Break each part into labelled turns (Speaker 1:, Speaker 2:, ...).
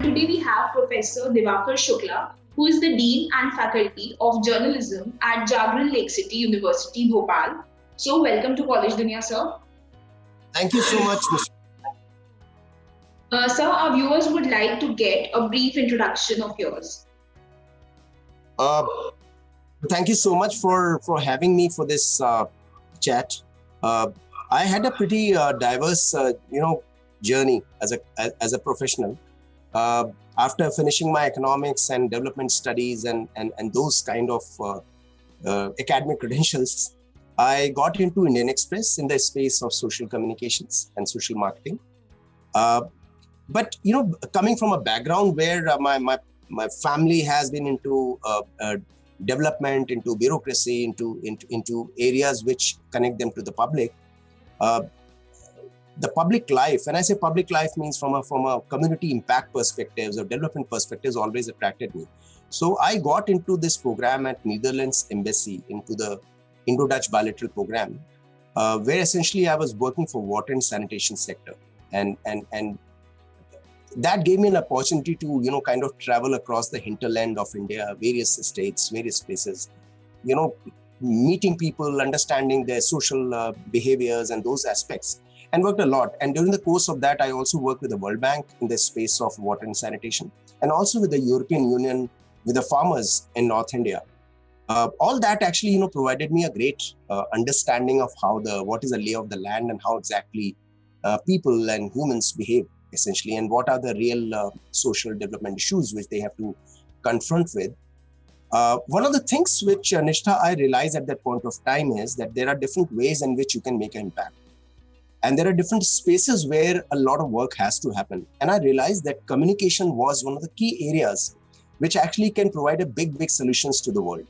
Speaker 1: today we have Professor Divakar Shukla, who is the Dean and Faculty of Journalism at Jagran Lake City University, Bhopal. So, welcome to College Dunia, sir.
Speaker 2: Thank you so much, Mr.
Speaker 1: Sir, our viewers would like to get a brief introduction of yours.
Speaker 2: Thank you so much for having me for this chat. I had a pretty diverse, journey as a professional. After finishing my economics and development studies and those kind of academic credentials, I got into Indian Express in the space of social communications and social marketing. But coming from a background where my family has been into development, into bureaucracy, into areas which connect them to the public. The public life, and I say public life means from a community impact perspectives or development perspectives, always attracted me. So I got into this program at Netherlands Embassy, into the Indo-Dutch bilateral program, where essentially I was working for water and sanitation sector, and that gave me an opportunity to kind of travel across the hinterland of India, various states, various places, meeting people, understanding their social behaviors and those aspects, and worked a lot. And during the course of that, I also worked with the World Bank in the space of water and sanitation, and also with the European Union, with the farmers in North India. All that actually, provided me a great understanding of what is the lay of the land and how exactly people and humans behave, essentially, and what are the real social development issues which they have to confront with. One of the things which, Nishtha, I realized at that point of time is that there are different ways in which you can make an impact. And there are different spaces where a lot of work has to happen. And I realized that communication was one of the key areas which actually can provide a big solutions to the world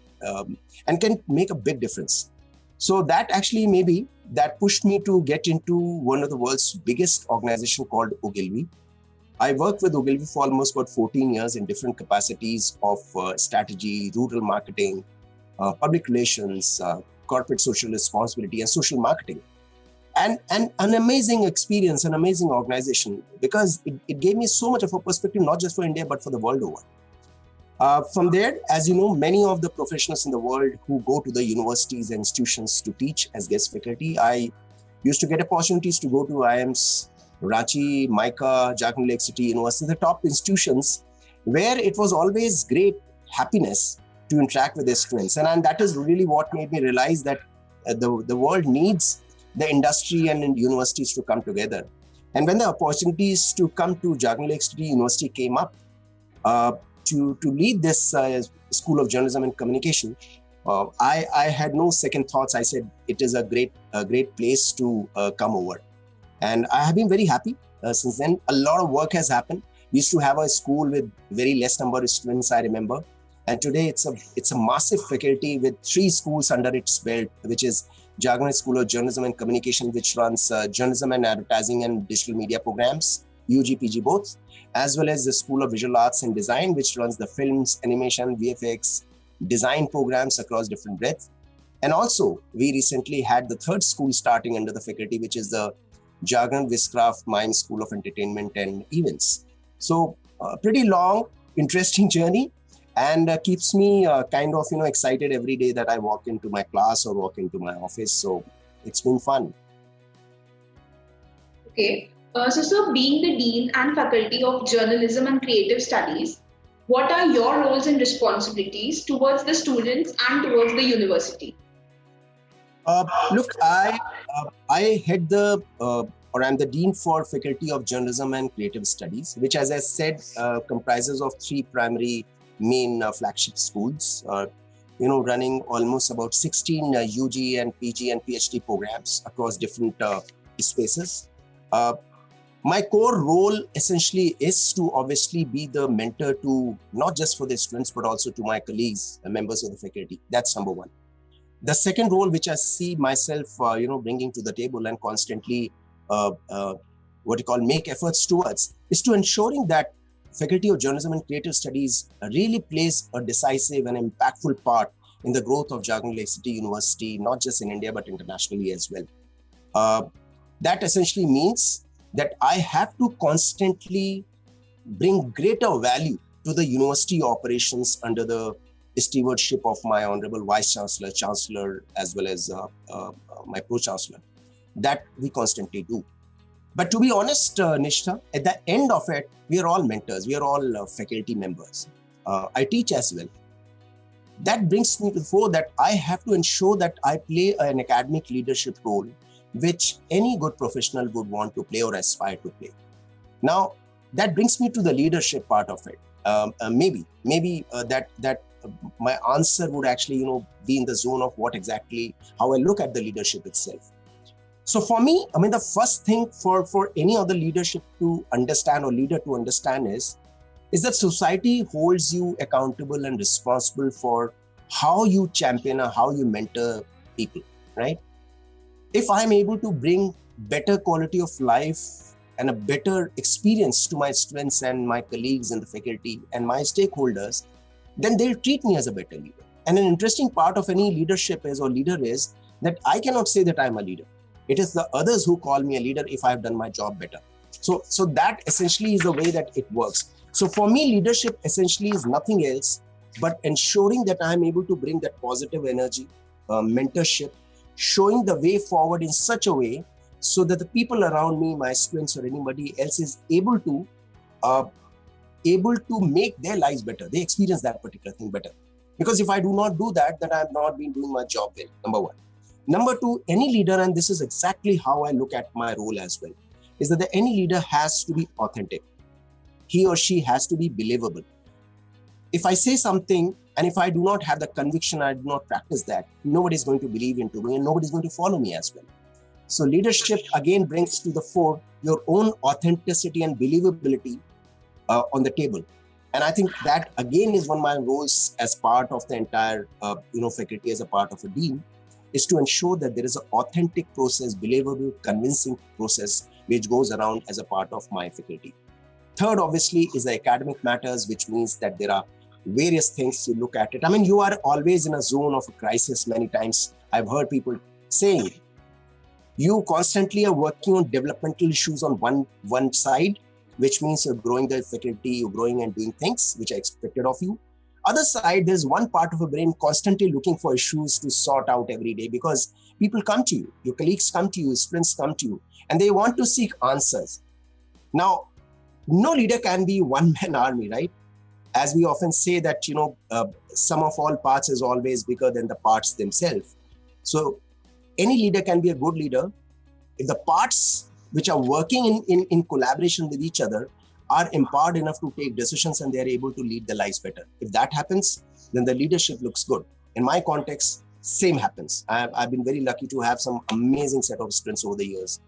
Speaker 2: and can make a big difference. So that actually that pushed me to get into one of the world's biggest organization called Ogilvy. I worked with Ogilvy for almost about 14 years in different capacities of strategy, rural marketing, public relations, corporate social responsibility, and social marketing. And an amazing experience, an amazing organization, because it gave me so much of a perspective, not just for India, but for the world over. From there, as you know, many of the professionals in the world who go to the universities and institutions to teach as guest faculty, I used to get opportunities to go to IIMs, Ranchi, MICA, Jagran Lake City University, the top institutions, where it was always great happiness to interact with their students. And that is really what made me realize that the world needs the industry and universities to come together. And when the opportunities to come to Jagran Lake City University came up, to lead this School of Journalism and Communication, I had no second thoughts. I said it is a great place to come over, and I have been very happy since then. A lot of work has happened. We used to have a school with very less number of students, I remember, and today it's a massive faculty with 3 schools under its belt, which is Jagran School of Journalism and Communication, which runs journalism and advertising and digital media programs, UG, PG both, as well as the School of Visual Arts and Design, which runs the films, animation, VFX, design programs across different breadth. And also, we recently had the 3rd school starting under the faculty, which is the Jagran Viscraft Mime School of Entertainment and Events. So, pretty long, interesting journey, and keeps me kind of excited every day that I walk into my class or walk into my office. So, it's been fun.
Speaker 1: Okay. So, sir, being the Dean and Faculty of Journalism and Creative Studies, what are your roles and responsibilities towards the students and towards the university?
Speaker 2: Look, I head I'm the Dean for Faculty of Journalism and Creative Studies, which, as I said, comprises of 3 primary main flagship schools, running almost about 16 UG and PG and PhD programs across different spaces. My core role essentially is to obviously be the mentor to not just for the students, but also to my colleagues and members of the faculty. That's number one. The second role, which I see myself, bringing to the table and constantly, make efforts towards, is to ensuring that Faculty of Journalism and Creative Studies really plays a decisive and impactful part in the growth of Jagran Lake City University, not just in India, but internationally as well. That essentially means that I have to constantly bring greater value to the university operations under the stewardship of my Honorable Vice Chancellor, Chancellor, as well as my Pro-Chancellor. That we constantly do. But to be honest, Nishtha, at the end of it, we are all mentors. We are all faculty members. I teach as well. That brings me to the fore that I have to ensure that I play an academic leadership role, which any good professional would want to play or aspire to play. Now, that brings me to the leadership part of it. Maybe that my answer would actually, be in the zone of what exactly, how I look at the leadership itself. So for me, I mean, the first thing for any other leadership to understand or leader to understand is that society holds you accountable and responsible for how you champion or how you mentor people, right? If I'm able to bring better quality of life and a better experience to my students and my colleagues in the faculty and my stakeholders, then they'll treat me as a better leader. And an interesting part of any leadership is that I cannot say that I'm a leader. It is the others who call me a leader if I've done my job better. So that essentially is the way that it works. So for me, leadership essentially is nothing else but ensuring that I'm able to bring that positive energy, mentorship, showing the way forward in such a way so that the people around me, my students or anybody else is able to make their lives better. They experience that particular thing better. Because if I do not do that, then I've not been doing my job well, number one. Number two, any leader, and this is exactly how I look at my role as well, is that any leader has to be authentic. He or she has to be believable. If I say something and if I do not have the conviction, I do not practice that, nobody's going to believe into me and nobody's going to follow me as well. So leadership again brings to the fore your own authenticity and believability on the table. And I think that again is one of my roles as part of the entire faculty, as a part of a dean, is to ensure that there is an authentic process, believable, convincing process which goes around as a part of my faculty. Third, obviously, is the academic matters, which means that there are various things you look at it. I mean, you are always in a zone of a crisis many times. I've heard people saying, you constantly are working on developmental issues on one side, which means you're growing the faculty, you're growing and doing things which are expected of you. Other side, there's one part of a brain constantly looking for issues to sort out every day because people come to you, your colleagues come to you, students come to you, and they want to seek answers. Now, no leader can be one-man army, right? As we often say that, sum of all parts is always bigger than the parts themselves. So any leader can be a good leader if the parts which are working in collaboration with each other are empowered enough to take decisions and they are able to lead their lives better. If that happens, then the leadership looks good. In my context, same happens. I've been very lucky to have some amazing set of students over the years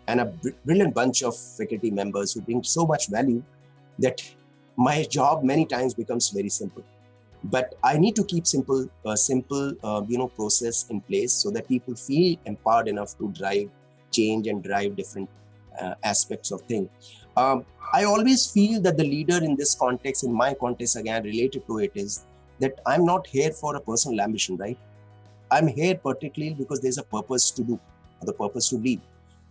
Speaker 2: and a brilliant bunch of faculty members who bring so much value that my job many times becomes very simple. But I need to keep simple process in place so that people feel empowered enough to drive change and drive different aspects of things. I always feel that the leader in this context, in my context again related to it, is that I'm not here for a personal ambition, right? I'm here particularly because there's a purpose to do, the purpose to lead.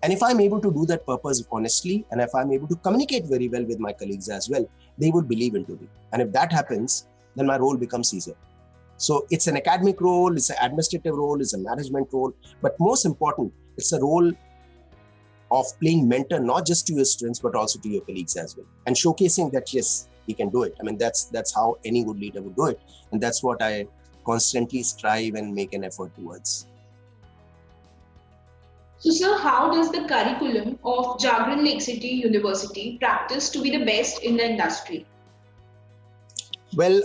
Speaker 2: And if I'm able to do that purpose honestly, and if I'm able to communicate very well with my colleagues as well, they would believe into me. And if that happens, then my role becomes easier. So it's an academic role, it's an administrative role, it's a management role, but most important, it's a role of playing mentor, not just to your students, but also to your colleagues as well. And showcasing that, yes, we can do it. I mean, that's how any good leader would do it. And that's what I constantly strive and make an effort towards.
Speaker 1: So, sir, how does the curriculum of Jagran Lake City University practice to be the best in the industry?
Speaker 2: Well,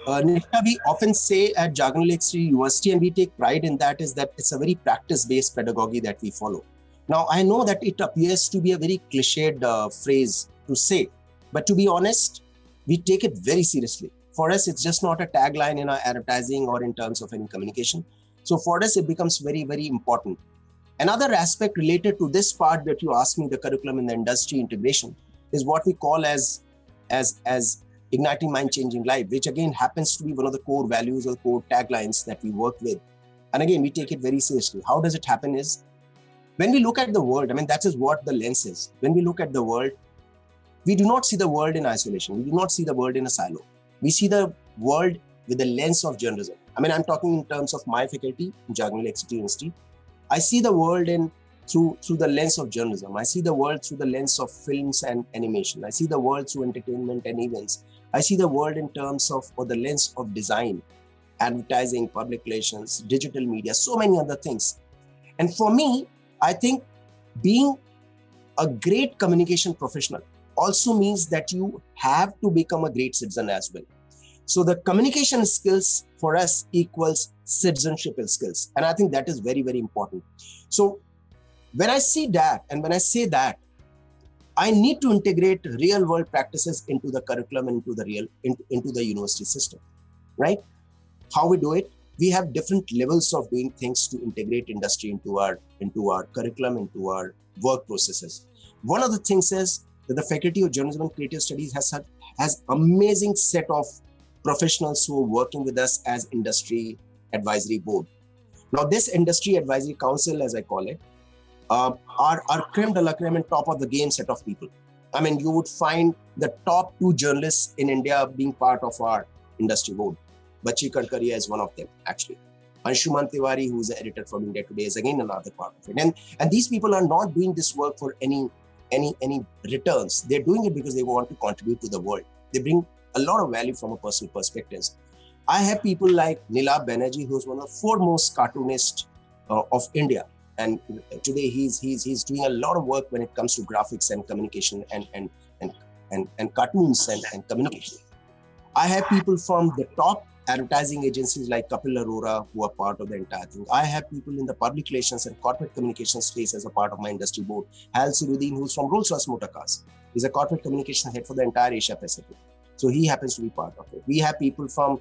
Speaker 2: Nishtha, we often say at Jagran Lake City University, and we take pride in that, is that it's a very practice-based pedagogy that we follow. Now, I know that it appears to be a very cliched phrase to say, but to be honest, we take it very seriously. For us, it's just not a tagline in our advertising or in terms of any communication. So for us, it becomes very, very important. Another aspect related to this part that you asked me, the curriculum in the industry integration, is what we call as igniting mind, changing life, which again happens to be one of the core values or core taglines that we work with. And again, we take it very seriously. How does it happen is, when we look at the world, I mean, that is what the lens is. When we look at the world, We do not see the world in isolation. We do not see the world in a silo. We see the world with the lens of journalism. I mean, I'm talking in terms of my faculty in Jharkhand Electricity University. I see the world through the lens of journalism. I see the world through the lens of films and animation. I see the world through entertainment and events. I see the world in terms of, or the lens of design, advertising, public relations, digital media, so many other things. And for me, I think being a great communication professional also means that you have to become a great citizen as well. So the communication skills for us equals citizenship skills. And I think that is very, very important. So when I see that, and when I say that, I need to integrate real world practices into the curriculum, into the university system, right? How we do it, we have different levels of doing things to integrate industry into our curriculum, into our work processes. One of the things is that the Faculty of Journalism and Creative Studies has amazing set of professionals who are working with us as industry advisory board. Now, this industry advisory council, as I call it, are creme de la creme and top of the game set of people. I mean, you would find the top 2 journalists in India being part of our industry board. Bachi Kadkaria is one of them, actually. Anshuman Tiwari, who is the editor from India Today, is again another part of it. And these people are not doing this work for any returns. They're doing it because they want to contribute to the world. They bring a lot of value from a personal perspective. I have people like Nilab Banerjee, who's one of the foremost cartoonists of India. And today he's doing a lot of work when it comes to graphics and communication and cartoons and communication. I have people from the top advertising agencies like Kapil Arora who are part of the entire thing. I have people in the public relations and corporate communication space as a part of my industry board. Hal Siruddin, who's from Rolls-Royce Motor Cars, is a corporate communication head for the entire Asia Pacific. So he happens to be part of it. We have people from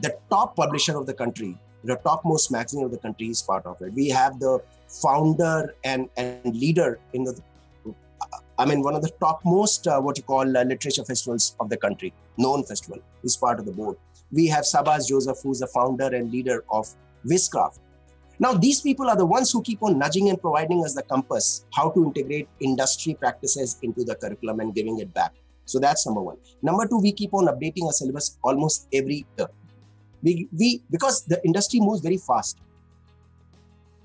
Speaker 2: the top publisher of the country, the topmost magazine of the country is part of it. We have the founder and leader in one of the topmost literature festivals of the country, known festival, is part of the board. We have Sabas Joseph, who's the founder and leader of Viscraft. Now, these people are the ones who keep on nudging and providing us the compass, how to integrate industry practices into the curriculum and giving it back. So that's number 1. Number 2, we keep on updating our syllabus almost every year. Because the industry moves very fast.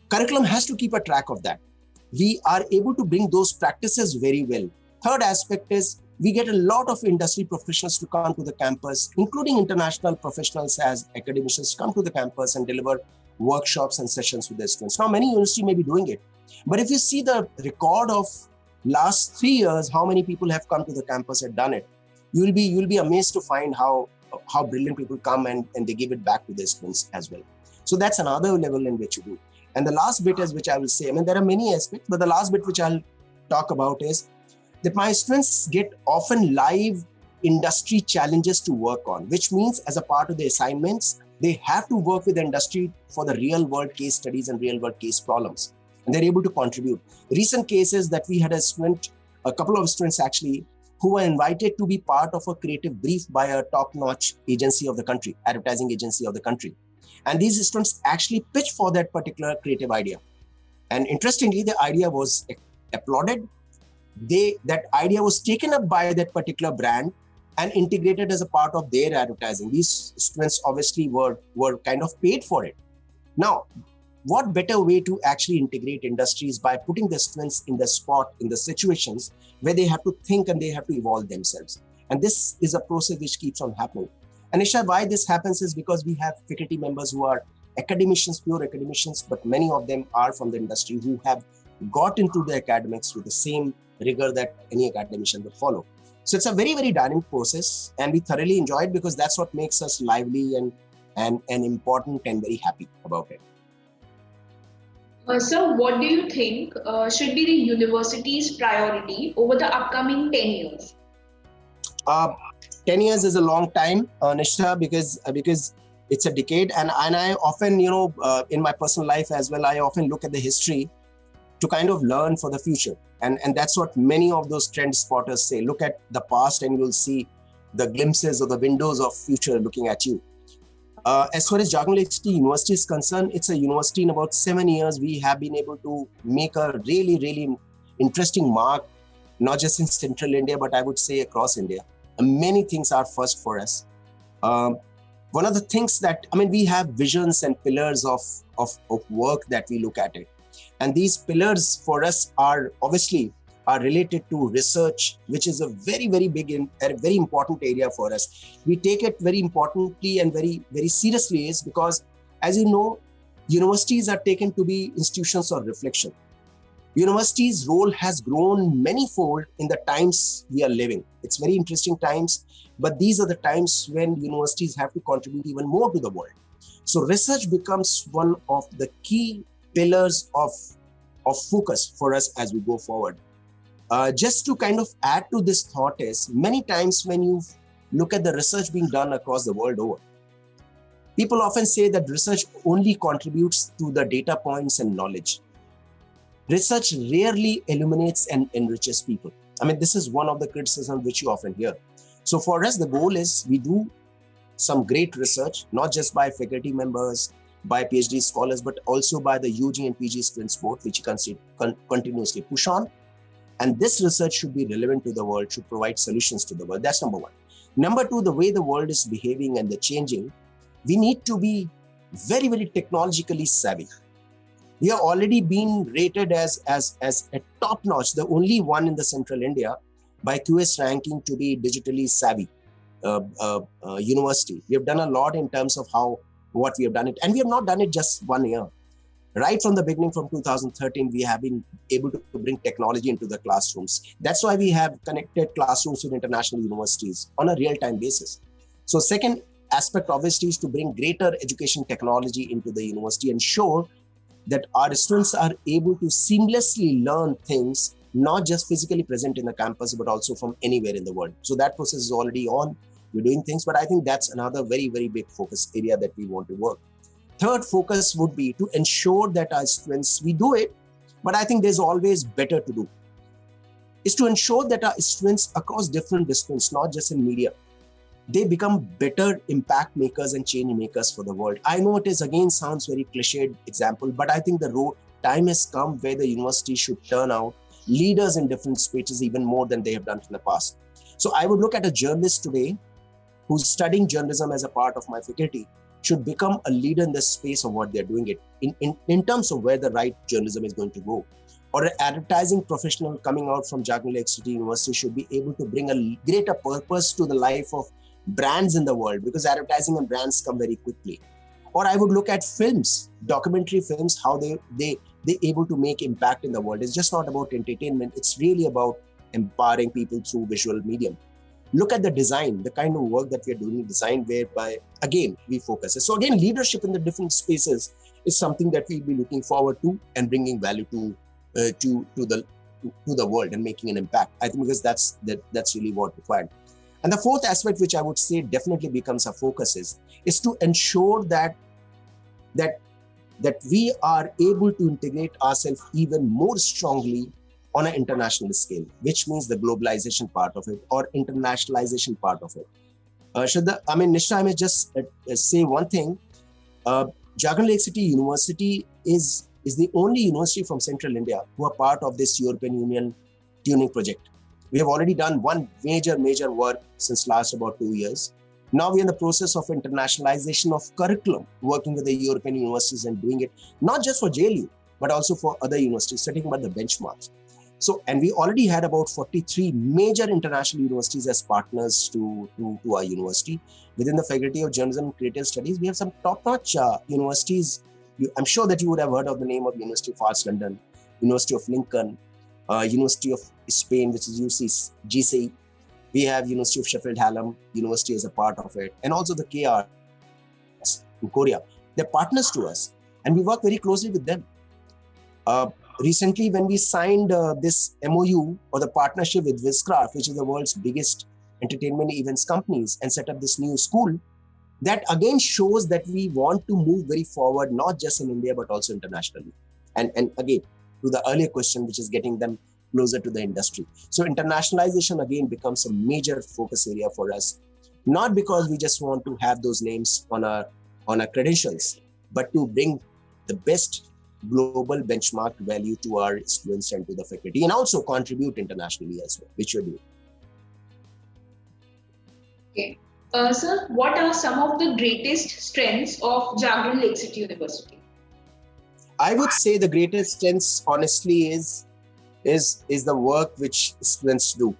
Speaker 2: Curriculum has to keep a track of that. We are able to bring those practices very well. Third aspect is we get a lot of industry professionals to come to the campus, including international professionals as academicians come to the campus and deliver workshops and sessions with their students. Now, many universities may be doing it, but if you see the record of last 3 years, how many people have come to the campus and done it, you'll be amazed to find how brilliant people come and they give it back to their students as well. So that's another level in which you do. And the last bit is which I will say, there are many aspects, but the last bit which I'll talk about is that my students get often live industry challenges to work on, which means as a part of the assignments, they have to work with the industry for the real world case studies and real world case problems. And they're able to contribute. Recent cases that we had a couple of students actually, who were invited to be part of a creative brief by a top-notch agency of the country, advertising agency of the country. And these students actually pitched for that particular creative idea. And interestingly, the idea was applauded. That idea was taken up by that particular brand and integrated as a part of their advertising. These students obviously were kind of paid for it. Now, what better way to actually integrate industries by putting the students in the spot, in the situations where they have to think and they have to evolve themselves. And this is a process which keeps on happening. And Isha, why this happens is because we have faculty members who are academicians, pure academicians, but many of them are from the industry who have got into the academics with the same rigor that any academician would follow. So it's a very, very dynamic process and we thoroughly enjoy it because that's what makes us lively and important and very happy about it.
Speaker 1: So what do you think should be the university's priority over the upcoming 10 years?
Speaker 2: 10 years is a long time, Nishtha, because it's a decade. And I often, in my personal life as well, I often look at the history to kind of learn for the future. And that's what many of those trend spotters say. Look at the past and you'll see the glimpses or the windows of future looking at you. As far as Jharkhand Electricity University is concerned, it's a university in about 7 years. We have been able to make a really, really interesting mark not just in central India, but I would say across India. And many things are first for us. One of the things that, we have visions and pillars of work that we look at it. And these pillars for us are obviously are related to research, which is a very, very big and very important area for us. We take it very importantly and very, very seriously is because, as you know, universities are taken to be institutions of reflection. Universities' role has grown many-fold in the times we are living. It's very interesting times, but these are the times when universities have to contribute even more to the world. So research becomes one of the key pillars of focus for us as we go forward. Just to kind of add to this thought is, many times when you look at the research being done across the world over, people often say that research only contributes to the data points and knowledge. Research rarely illuminates and enriches people. This is one of the criticisms which you often hear. So for us, the goal is we do some great research, not just by faculty members, by PhD scholars, but also by the UG and PG students both, which you continuously push on. And this research should be relevant to the world, should provide solutions to the world. That's number one. Number two, the way the world is behaving and the changing, we need to be very, very technologically savvy. We are already being rated as a top notch, the only one in the central India by QS ranking to be digitally savvy university. We have done a lot in terms of what we have done it. And we have not done it just 1 year. Right from the beginning, from 2013, we have been able to bring technology into the classrooms. That's why we have connected classrooms with international universities on a real-time basis. So second aspect, obviously, is to bring greater education technology into the university and show that our students are able to seamlessly learn things, not just physically present in the campus, but also from anywhere in the world. So that process is already on. We're doing things, but I think that's another very, very big focus area that we want to work. Third focus would be to ensure that our students, we do it, but I think there's always better to do, is to ensure that our students across different disciplines, not just in media, they become better impact makers and change makers for the world. I know it is again sounds very cliched example, but I think the time has come where the university should turn out leaders in different spaces even more than they have done in the past. So I would look at a journalist today who's studying journalism as a part of my faculty should become a leader in the space of what they're doing it in terms of where the right journalism is going to go. Or an advertising professional coming out from Jagmeet Lake City University should be able to bring a greater purpose to the life of brands in the world, because advertising and brands come very quickly. Or I would look at films, documentary films, how they able to make impact in the world. It's just not about entertainment. It's really about empowering people through visual medium. Look at the design, the kind of work that we are doing in design, whereby, again, we focus. So again, leadership in the different spaces is something that we'll be looking forward to and bringing value to the world and making an impact. I think because that's really what required. And the fourth aspect, which I would say definitely becomes a focus, is to ensure that we are able to integrate ourselves even more strongly on an international scale, which means the globalization part of it or internationalization part of it. Nisha, I may just say one thing. Jagmeet Lake City University is the only university from Central India who are part of this European Union tuning project. We have already done one major work since last about 2 years. Now we're in the process of internationalization of curriculum, working with the European universities and doing it, not just for JLU, but also for other universities, setting up the benchmarks. So, and we already had about 43 major international universities as partners to our university. Within the Faculty of Journalism and Creative Studies, we have some top-notch universities. I'm sure that you would have heard of the name of University of Arts London, University of Lincoln, University of Spain, which is UCGC. We have University of Sheffield Hallam University as a part of it, and also the KR in Korea. They're partners to us, and we work very closely with them. Recently, when we signed this MOU or the partnership with Wizcraft, which is the world's biggest entertainment events companies, and set up this new school, that again shows that we want to move very forward, not just in India, but also internationally. And again, to the earlier question, which is getting them closer to the industry. So internationalization again becomes a major focus area for us, not because we just want to have those names on our credentials, but to bring the best global benchmark value to our students and to the faculty, and also contribute internationally as well, which you're doing.
Speaker 1: Okay. Sir, what are some of the greatest strengths of Jagran Lake City University?
Speaker 2: I would say the greatest strengths, honestly, is the work which students do,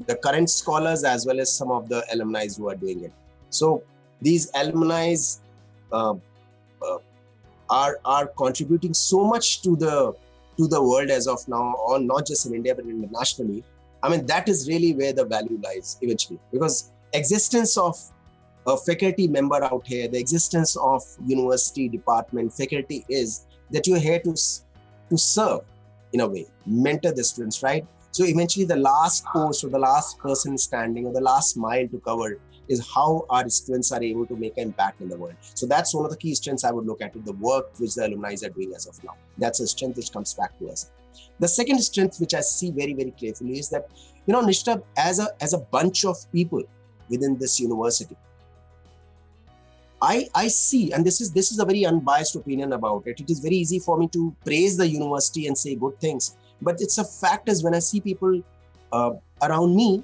Speaker 2: the current scholars as well as some of the alumni who are doing it. So these alumni uh, uh, are contributing so much to the world as of now, or not just in India but internationally. I mean, that is really where the value lies eventually, because existence of a faculty member out here, the existence of university department faculty is that you're here to serve, in a way, mentor the students, right? So eventually the last post or the last person standing or the last mile to cover is how our students are able to make an impact in the world. So that's one of the key strengths I would look at, the work which the alumni are doing as of now. That's a strength which comes back to us. The second strength which I see very, very carefully is that, Nishtha, as a bunch of people within this university, I see, and this is a very unbiased opinion about it. It is very easy for me to praise the university and say good things, but it's a fact is when I see people around me,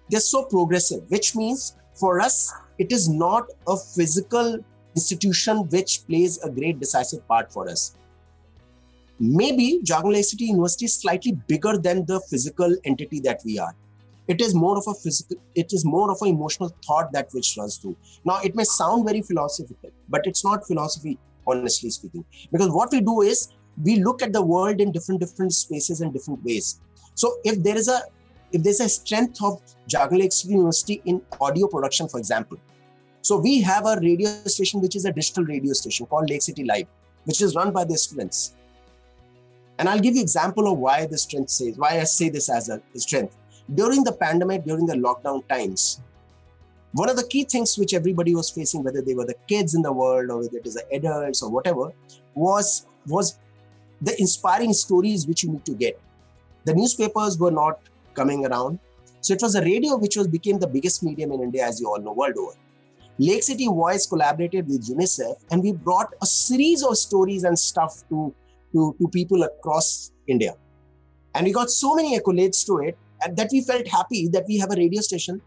Speaker 2: they're so progressive, which means for us, it is not a physical institution which plays a great decisive part for us. Maybe Jagran Lake City University is slightly bigger than the physical entity that we are. It is more of an emotional thought that which runs through. Now, it may sound very philosophical, but it's not philosophy, honestly speaking, because what we do is we look at the world in different spaces and different ways. So if there's a strength of Jagran Lake City University in audio production, for example, so we have a radio station which is a digital radio station called Lake City Live, which is run by the students. And I'll give you an example of why I say this as a strength. During the pandemic, during the lockdown times, one of the key things which everybody was facing, whether they were the kids in the world or whether it is the adults or whatever, was the inspiring stories which you need to get. The newspapers were not coming around. So it was the radio which became the biggest medium in India, as you all know, world over. Lake City Voice collaborated with UNICEF, and we brought a series of stories and stuff to people across India. And we got so many accolades to it, and that we felt happy that we have a radio station.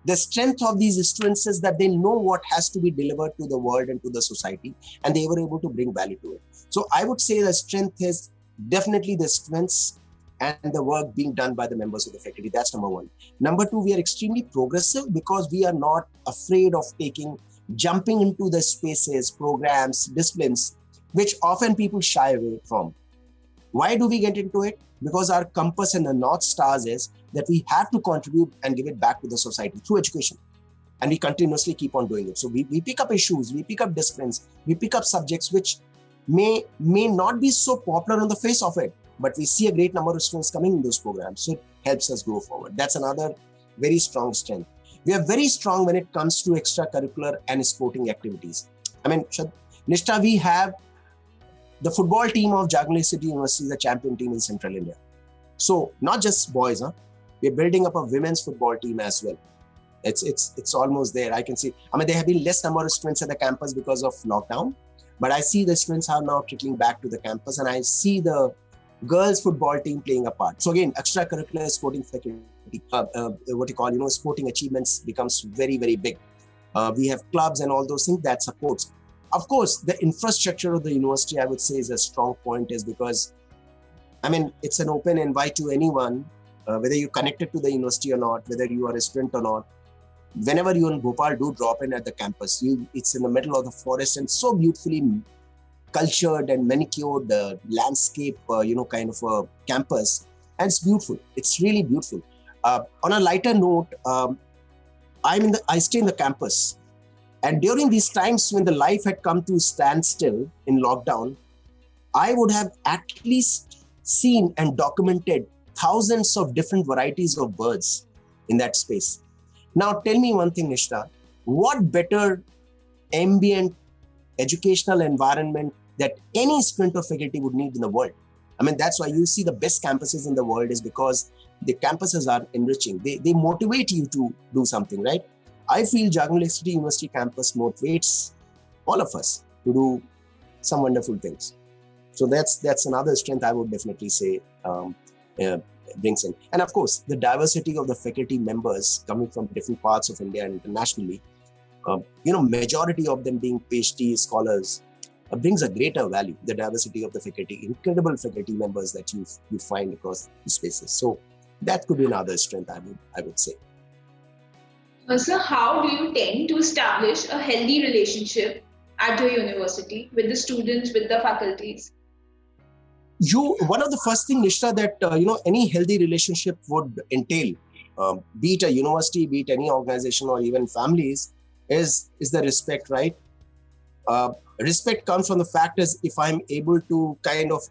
Speaker 2: The strength of these students is that they know what has to be delivered to the world and to the society, and they were able to bring value to it. So I would say the strength is definitely the strengths and the work being done by the members of the faculty. That's number one. Number two, we are extremely progressive because we are not afraid of jumping into the spaces, programs, disciplines, which often people shy away from. Why do we get into it? Because our compass and the North Stars is that we have to contribute and give it back to the society through education. And we continuously keep on doing it. So we pick up issues, we pick up disciplines, we pick up subjects which may not be so popular on the face of it, but we see a great number of students coming in those programs. So it helps us go forward. That's another very strong strength. We are very strong when it comes to extracurricular and sporting activities. I mean, Nishtha, we have the football team of Jagran Lake City University is the champion team in Central India. So not just boys, we're building up a women's football team as well. It's almost there. I can see. I mean, there have been less number of students at the campus because of lockdown, but I see the students are now trickling back to the campus, and I see the girls football team playing a part. So again, extracurricular sporting faculty, sporting achievements becomes very, very big. We have clubs and all those things that supports. Of course, the infrastructure of the university, I would say, is a strong point, is because, I mean, it's an open invite to anyone, whether you're connected to the university or not, whether you are a student or not. Whenever you're in Bhopal, do drop in at the campus. It's in the middle of the forest and so beautifully cultured and manicured landscape, kind of a campus. And it's beautiful. It's really beautiful. On a lighter note, I stay in the campus. And during these times when the life had come to standstill in lockdown, I would have at least seen and documented thousands of different varieties of birds in that space. Now, tell me one thing, Nishtha, what better ambient educational environment that any student or faculty would need in the world? I mean, that's why you see the best campuses in the world is because the campuses are enriching. They motivate you to do something, right? I feel Jagran Lake City University campus motivates all of us to do some wonderful things. So that's another strength I would definitely say uh, brings in. And of course, the diversity of the faculty members coming from different parts of India and internationally, majority of them being PhD scholars, brings a greater value. The diversity of the faculty, incredible faculty members that you find across the spaces. So that could be another strength I would say.
Speaker 1: So, how do you tend to establish a healthy relationship at your university with the students, with the faculties?
Speaker 2: One of the first thing, Nishta, that any healthy relationship would entail, be it a university, be it any organization, or even families, is the respect, right? Respect comes from the fact is if I'm able to kind of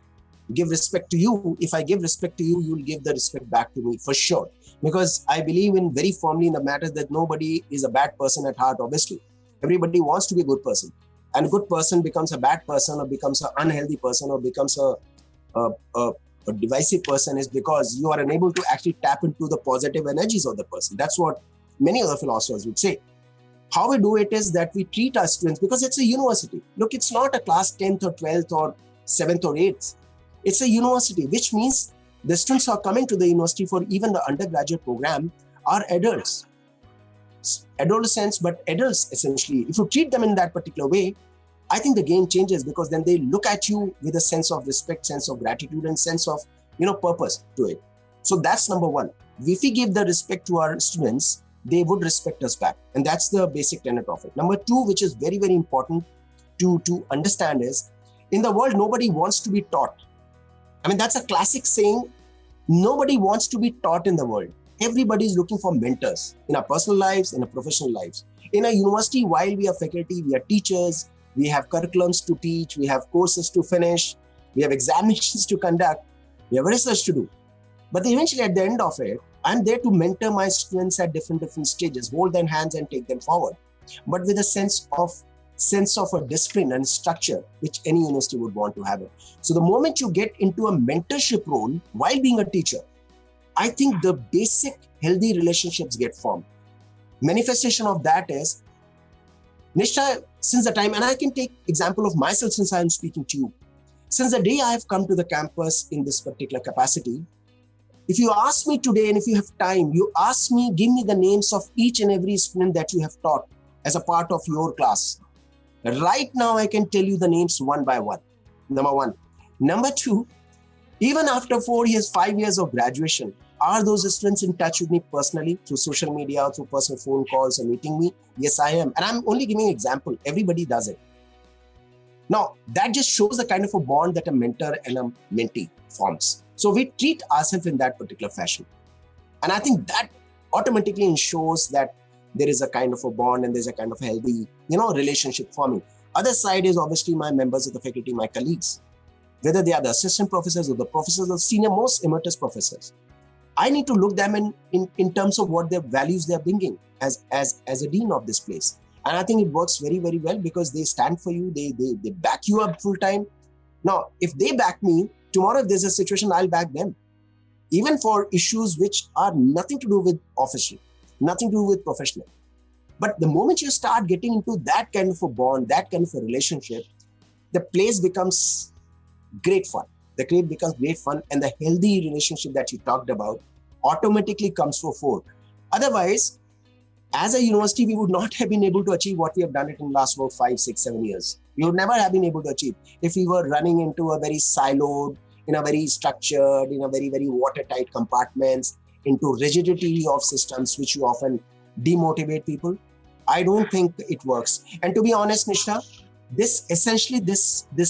Speaker 2: give respect to you, if I give respect to you, you'll give the respect back to me for sure. Because I believe in very firmly in the matter that nobody is a bad person at heart, obviously. Everybody wants to be a good person. And a good person becomes a bad person or becomes an unhealthy person or becomes a divisive person is because you are unable to actually tap into the positive energies of the person. That's what many other philosophers would say. How we do it is that we treat our students, because it's a university. Look, it's not a class 10th or 12th or 7th or 8th. It's a university, which means the students who are coming to the university for even the undergraduate program are adults. Adolescents, but adults essentially. If you treat them in that particular way, I think the game changes, because then they look at you with a sense of respect, sense of gratitude, and sense of purpose to it. So that's number one. If we give the respect to our students, they would respect us back, and that's the basic tenet of it. Number two, which is very, very important to understand, is in the world nobody wants to be taught. I mean, that's a classic saying. Nobody wants to be taught in the world. Everybody is looking for mentors in our personal lives, in our professional lives. In a university, while we are faculty, we are teachers. We have curriculums to teach, we have courses to finish, we have examinations to conduct, we have research to do. But eventually at the end of it, I'm there to mentor my students at different stages, hold their hands and take them forward. But with a sense of a discipline and structure, which any university would want to have it. So the moment you get into a mentorship role while being a teacher, I think the basic healthy relationships get formed. Manifestation of that is, Nishta, since the time, and I can take example of myself since I'm speaking to you, since the day I have come to the campus in this particular capacity, if you ask me today and if you have time, you ask me, give me the names of each and every student that you have taught as a part of your class. Right now, I can tell you the names one by one, number one. Number two, even after 4 years, 5 years of graduation, are those students in touch with me personally through social media, through personal phone calls or meeting me? Yes, I am. And I'm only giving an example. Everybody does it. Now, that just shows the kind of a bond that a mentor and a mentee forms. So we treat ourselves in that particular fashion. And I think that automatically ensures that there is a kind of a bond and there's a kind of healthy, relationship forming. Other side is obviously my members of the faculty, my colleagues, whether they are the assistant professors or the professors or senior most emeritus professors. I need to look them in terms of what their values they are bringing as a dean of this place. And I think it works very, very well because they stand for you. They back you up full time. Now, if they back me, tomorrow if there's a situation, I'll back them. Even for issues which are nothing to do with official, nothing to do with professional. But the moment you start getting into that kind of a bond, that kind of a relationship, the place becomes great fun. The create becomes great fun, and the healthy relationship that you talked about automatically comes forward. Otherwise, as a university, we would not have been able to achieve what we have done it in the last 5, 6, 7 years. We would never have been able to achieve if we were running into a very siloed, in a very structured, in a very, very watertight compartments, into rigidity of systems, which you often demotivate people. I don't think it works. And to be honest, Nishta, this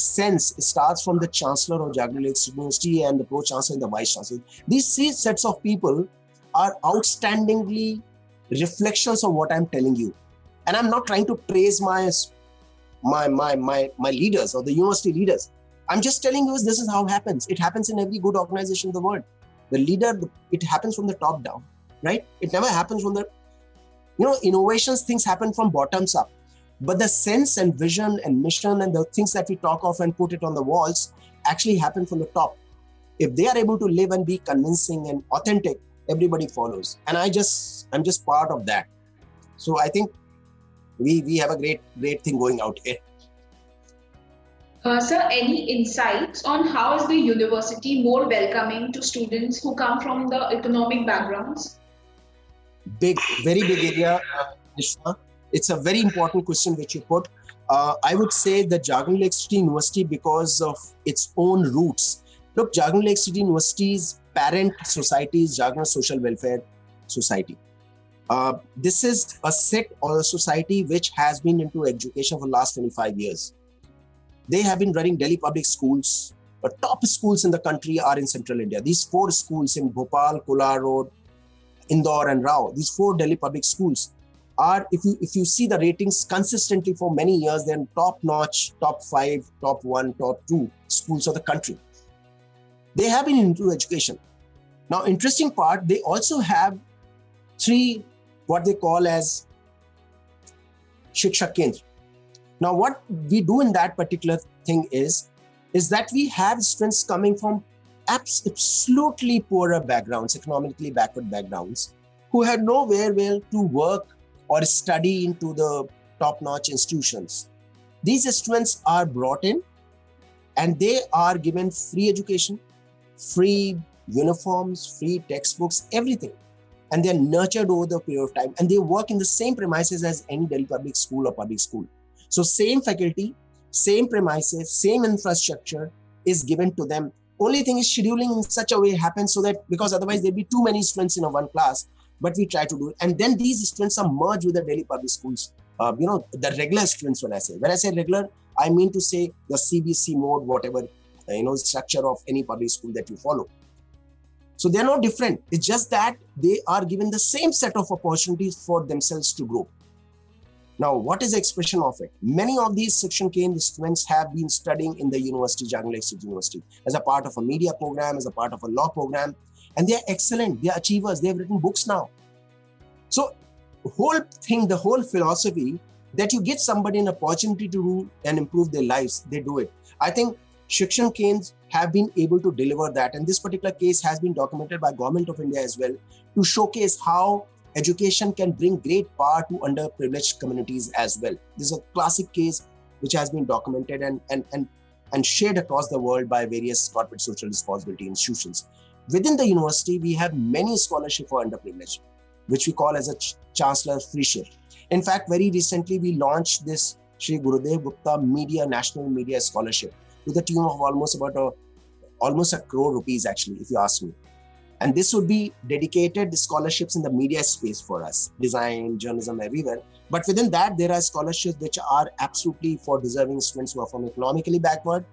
Speaker 2: sense starts from the Chancellor of Jagdalpur University and the Pro-Chancellor and the Vice-Chancellor. These 3 sets of people are outstandingly reflections of what I'm telling you. And I'm not trying to praise my leaders or the university leaders. I'm just telling you this is how it happens. It happens in every good organization in the world. The leader, it happens from the top down, right? It never happens from the, innovations, things happen from bottoms up. But the sense and vision and mission and the things that we talk of and put it on the walls actually happen from the top. If they are able to live and be convincing and authentic, everybody follows. And I'm just part of that. So I think we have a great thing going out here.
Speaker 1: Sir, any insights on how is the university more welcoming to students who come from the economic backgrounds?
Speaker 2: Big, very big area, Nishma. It's a very important question which you put. I would say the Jharkhand Lake City University, because of its own roots. Look, Jharkhand Lake City University's parent society is Jharkhand Social Welfare Society. This is a set or a society which has been into education for the last 25 years. They have been running Delhi public schools. The top schools in the country are in central India. These four schools in Bhopal, Kolar Road, Indore and Rao, these four Delhi public schools are, if you see the ratings consistently for many years, they're top notch, top 5, top 1, top 2 schools of the country. They have been into education. Now, interesting part, they also have 3 what they call as Shiksha Kendra. Now, what we do in that particular thing is that we have students coming from absolutely poorer backgrounds, economically backward backgrounds, who had nowhere where to work or study into the top-notch institutions. These students are brought in and they are given free education, free uniforms, free textbooks, everything. And they're nurtured over the period of time, and they work in the same premises as any Delhi public school or public school. So same faculty, same premises, same infrastructure is given to them. Only thing is scheduling in such a way happens so that, because otherwise there'd be too many students in a one class, but we try to do it. And then these students are merged with the Delhi public schools. The regular students, when I say regular, I mean to say the CBC mode, whatever, structure of any public school that you follow. So they're not different. It's just that they are given the same set of opportunities for themselves to grow. Now, what is the expression of it? Many of these Section K students have been studying in the university, Jharkhand Lake City University, as a part of a media program, as a part of a law program, and they're excellent. They're achievers. They've written books now. So the whole thing, the whole philosophy that you get somebody an opportunity to do and improve their lives, they do it. I think Section K's have been able to deliver that. And this particular case has been documented by Government of India as well to showcase how education can bring great power to underprivileged communities as well. This is a classic case which has been documented and shared across the world by various corporate social responsibility institutions. Within the university, we have many scholarships for underprivileged, which we call as a Chancellor's Friendship. In fact, very recently, we launched this Shri Gurudev Gupta National Media Scholarship to the tune of almost a crore rupees, actually, if you ask me. And this would be dedicated scholarships in the media space for us, design, journalism, everywhere. But within that, there are scholarships which are absolutely for deserving students who are from economically backward.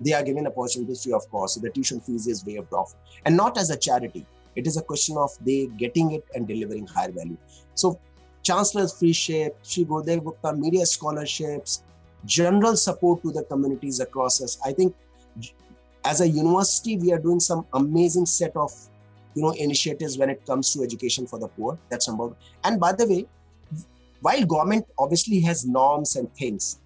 Speaker 2: They are given opportunities free of cost. So the tuition fees is waived off. And not as a charity. It is a question of they getting it and delivering higher value. So Chancellor's Friendship, Shri Gurudev Gupta Media Scholarships, general support to the communities across us. I think as a university, we are doing some amazing set of initiatives when it comes to education for the poor. That's number one. And by the way, while government obviously has norms and things,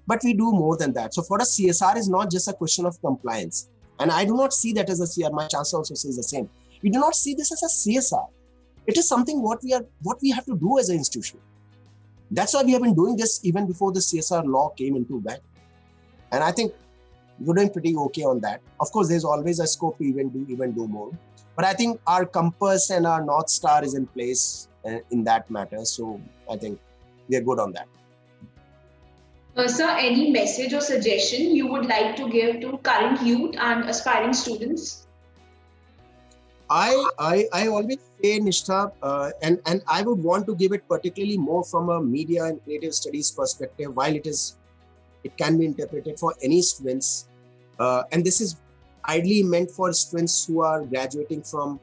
Speaker 2: but we do more than that. So for us, CSR is not just a question of compliance. And I do not see that as a CSR. My chancellor also says the same. We do not see this as a CSR. It is something what we have to do as an institution. That's why we have been doing this even before the CSR law came into effect. And I think we're doing pretty okay on that. Of course, there's always a scope to even do more. But I think our compass and our North Star is in place in that matter. So I think we are good on that.
Speaker 1: Sir, any message or suggestion you would like to give to current youth and aspiring students?
Speaker 2: I always say, Nishtha, and I would want to give it particularly more from a media and creative studies perspective, while it can be interpreted for any students. And this is ideally meant for students who are graduating from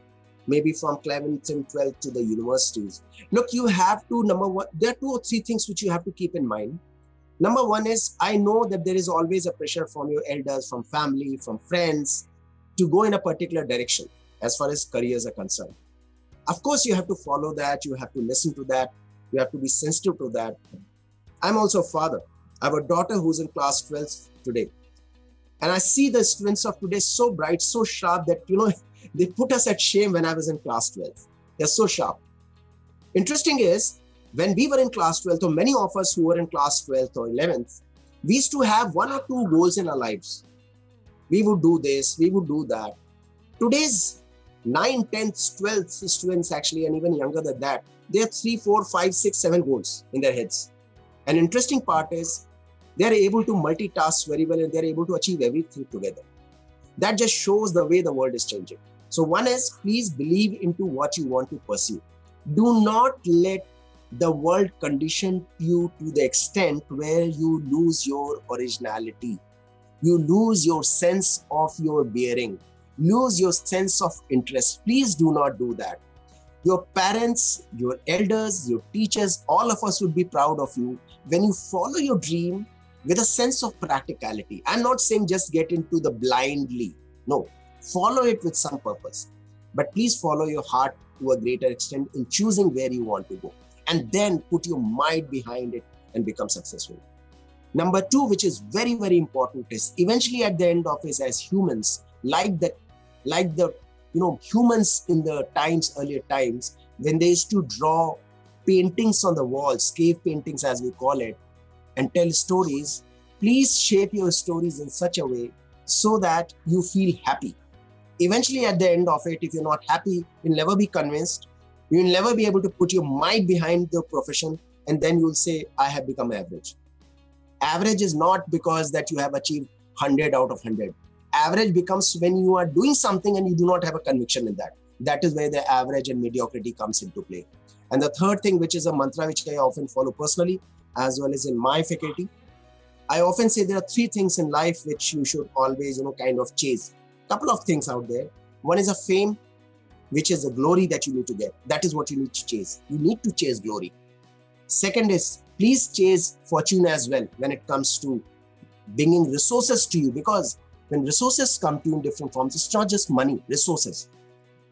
Speaker 2: 11th and 12th to the universities. Look, you have to, number one, there are 2 or 3 things which you have to keep in mind. Number one is, I know that there is always a pressure from your elders, from family, from friends, to go in a particular direction as far as careers are concerned. Of course, you have to follow that. You have to listen to that. You have to be sensitive to that. I'm also a father. I have a daughter who's in class 12 today. And I see the students of today so bright, so sharp that, they put us at shame when I was in class 12. They're so sharp. Interesting is, when we were in class 12th, or many of us who were in class 12th or 11th, We used to have one or two goals in our lives. We would do this, we would do that. Today's 9, 10th, 12th students actually, and even younger than that, they have 3, 4, 5, 6, 7 goals in their heads. An interesting part is they're able to multitask very well and they're able to achieve everything together. That just shows the way the world is changing. So one is, please believe into what you want to pursue. Do not let the world condition you to the extent where you lose your originality. You lose your sense of your bearing, lose your sense of interest. Please do not do that. Your parents, your elders, your teachers, all of us would be proud of you when you follow your dream with a sense of practicality. I'm not saying just get into the blindly. No, follow it with some purpose. But please follow your heart to a greater extent in choosing where you want to go. And then put your mind behind it and become successful. Number 2, which is very, very important, is eventually at the end of it, as humans, like the humans in the earlier times, when they used to draw paintings on the walls, cave paintings as we call it, and tell stories, please shape your stories in such a way so that you feel happy. Eventually at the end of it, if you're not happy, you'll never be convinced. You'll never be able to put your mind behind the profession, and then you'll say, I have become average. Average is not because that you have achieved 100 out of 100. Average becomes when you are doing something and you do not have a conviction in that. That is where the average and mediocrity comes into play. And the third thing, which is a mantra which I often follow personally, as well as in my faculty, I often say there are 3 things in life which you should always, kind of chase. Couple of things out there. One is a fame, which is a glory that you need to get. That is what you need to chase. You need to chase glory. Second is, please chase fortune as well when it comes to bringing resources to you, because when resources come to you in different forms, it's not just money, resources.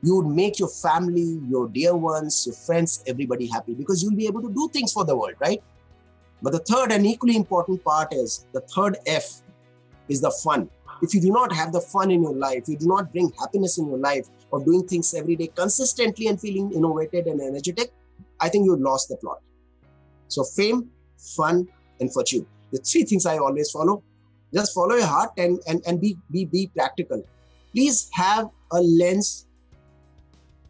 Speaker 2: You would make your family, your dear ones, your friends, everybody happy because you'll be able to do things for the world, right? But the third and equally important part is the third F is the fun. If you do not have the fun in your life, you do not bring happiness in your life of doing things every day consistently and feeling innovative and energetic, I think you've lost the plot. So fame, fun, and fortune. The 3 things I always follow. Just follow your heart and be practical. Please have a lens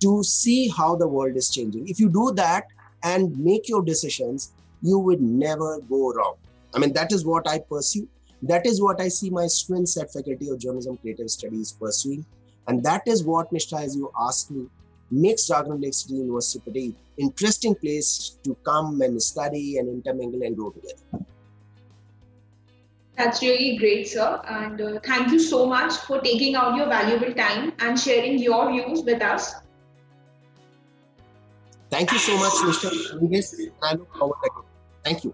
Speaker 2: to see how the world is changing. If you do that and make your decisions, you would never go wrong. I mean, that is what I pursue. That is what I see my students at Faculty of Journalism Creative Studies pursuing. And that is what, Nishta, as you asked me, makes Jagran Lake City University a pretty interesting place to come and study and intermingle and grow together.
Speaker 1: That's really great, sir. And thank you so much for taking out your valuable time and sharing your views with us.
Speaker 2: Thank you so much, Mr. I look forward to it. Thank you.